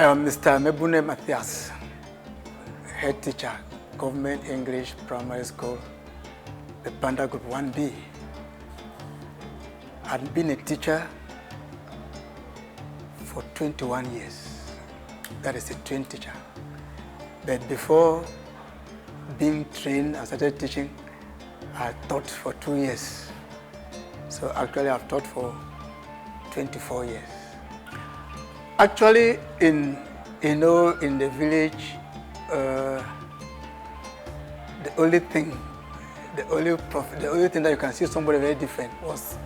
I am Mr. Mebune Matthias, head teacher, Government English Primary School, the Panda Group 1B. I've been a teacher for 21 years. That is a trained teacher. But before being trained, I started teaching. I taught for 2 years. So actually I've taught for 24 years. Actually, in the village, the only thing that you can see somebody very different was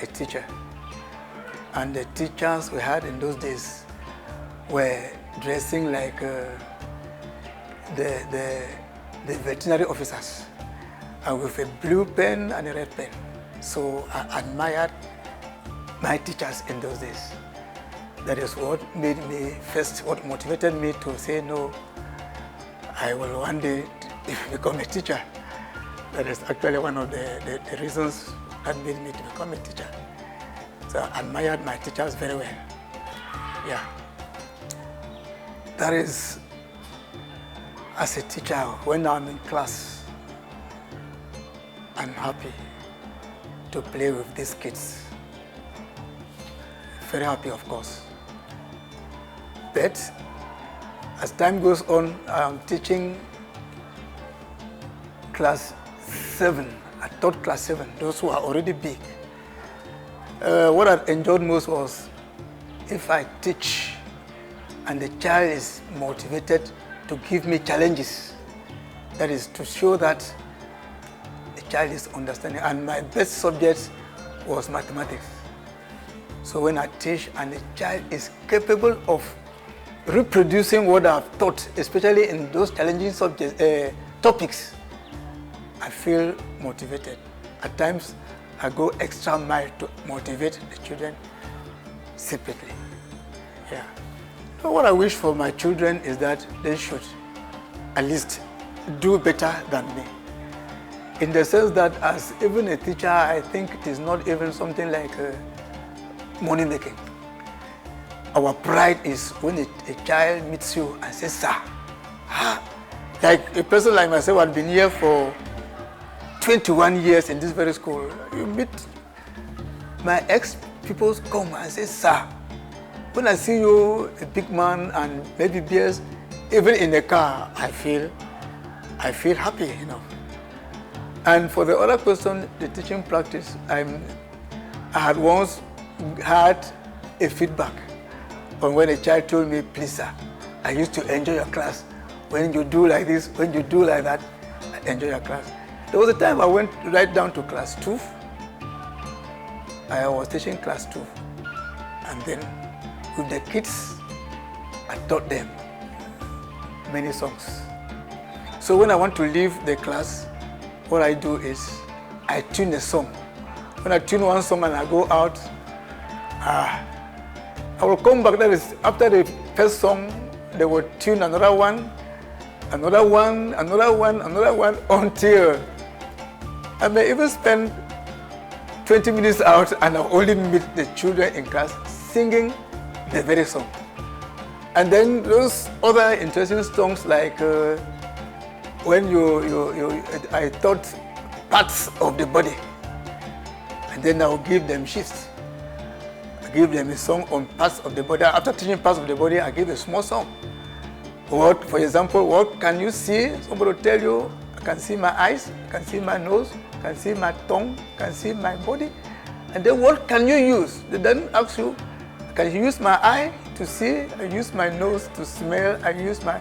a teacher. And the teachers we had in those days were dressing like the veterinary officers, and with a blue pen and a red pen. So I admired my teachers in those days. That is what made me what motivated me to say, no, I will one day become a teacher. That is actually one of the reasons that made me to become a teacher. So I admired my teachers very well. Yeah. That is, as a teacher, when I'm in class, I'm happy to play with these kids. Very happy, of course. But as time goes on, I'm teaching class 7. I taught class 7, those who are already big. What I enjoyed most was if I teach and the child is motivated to give me challenges. That is to show that the child is understanding. And my best subject was mathematics. So when I teach and the child is capable of reproducing what I've taught, especially in those challenging subjects, topics, I feel motivated. At times, I go extra mile to motivate the children separately. Yeah. So what I wish for my children is that they should at least do better than me. In the sense that as even a teacher, I think it is not even something like money making. Our pride is when a child meets you and says, sir. Like a person like myself, I've been here for 21 years in this very school. You meet my ex-pupils come and say, sir. When I see you, a big man and maybe beers, even in the car, I feel happy, you know. And for the other person, the teaching practice, I had once had a feedback on when a child told me, please sir, I used to enjoy your class. When you do like this, when you do like that, I enjoy your class. There was a time I went right down to class 2. I was teaching class 2. And then with the kids, I taught them many songs. So when I want to leave the class, what I do is I tune a song. When I tune one song and I go out, I will come back. That is, after the first song, they will tune another one, another one, another one, another one, until I may even spend 20 minutes out and I only meet the children in class singing the very song. And then those other interesting songs like when I taught parts of the body, and then I will give them shifts. I give them a song on parts of the body. After teaching parts of the body, I give a small song. What, for example, what can you see? Somebody will tell you, I can see my eyes, I can see my nose, I can see my tongue, I can see my body. And then what can you use? They then ask you, can you use my eye to see? I use my nose to smell. I use my...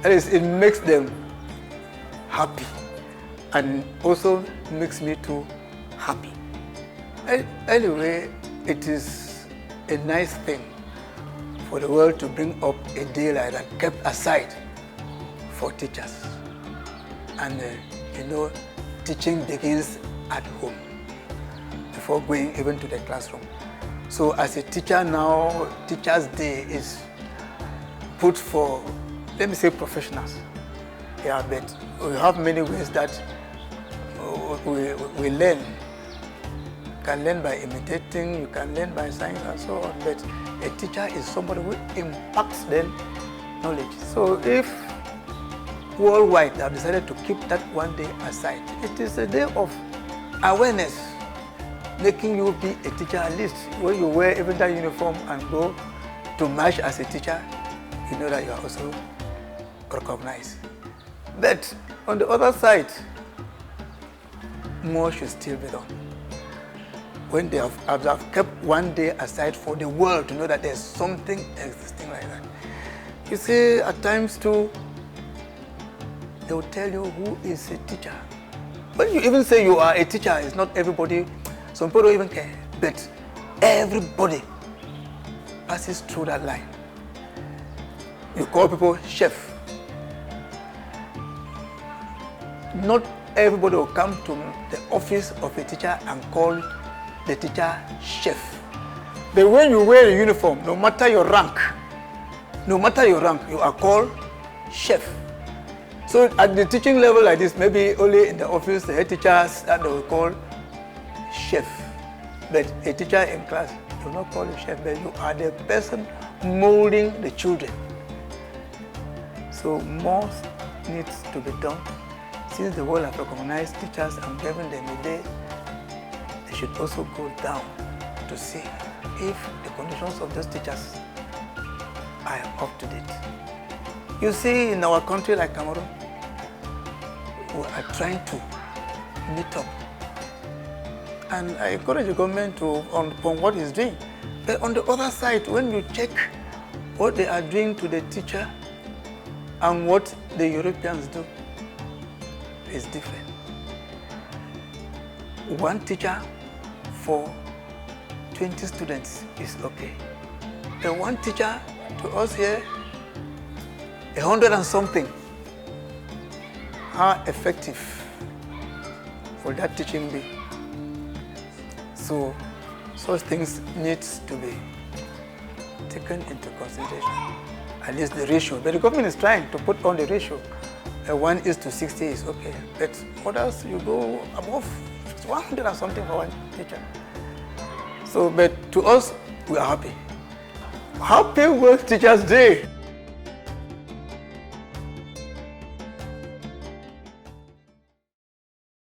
That is, it makes them happy and also makes me too happy. Anyway, it is a nice thing for the world to bring up a day like that, kept aside for teachers. And teaching begins at home before going even to the classroom. So as a teacher now, Teachers' Day is put for, let me say, professionals. Yeah, but we have many ways that we learn. You can learn by imitating, you can learn by science and so on, but a teacher is somebody who impacts them knowledge. So if worldwide they have decided to keep that one day aside, it is a day of awareness, making you be a teacher. At least when you wear even that uniform and go to march as a teacher, you know that you are also recognized. But on the other side, more should still be done. When they have kept one day aside for the world to know that there's something existing like that. You see, at times too, they will tell you who is a teacher. When you even say you are a teacher, it's not everybody, some people don't even care, but everybody passes through that line. You call people chef. Not everybody will come to the office of a teacher and call the teacher chef. But when you wear a uniform, no matter your rank, you are called chef. So at the teaching level like this, maybe only in the office, the head teachers that they will call chef. But a teacher in class, you will not call you chef, but you are the person molding the children. So more needs to be done. Since the world have recognized teachers and given them a day, they should also go down to see if the conditions of those teachers are up to date. You see, in our country like Cameroon, we are trying to meet up. And I encourage the government to on what it's doing. But on the other side, when you check what they are doing to the teacher and what the Europeans do, is different. One teacher for 20 students is okay. But one teacher to us here, 100 and something. How effective will that teaching be? So such things needs to be taken into consideration. At least the ratio. But the government is trying to put on the ratio. 1:60 is okay. But others, you go above 100 and something for one teacher. So, but to us, we are happy. Happy World Teachers Day.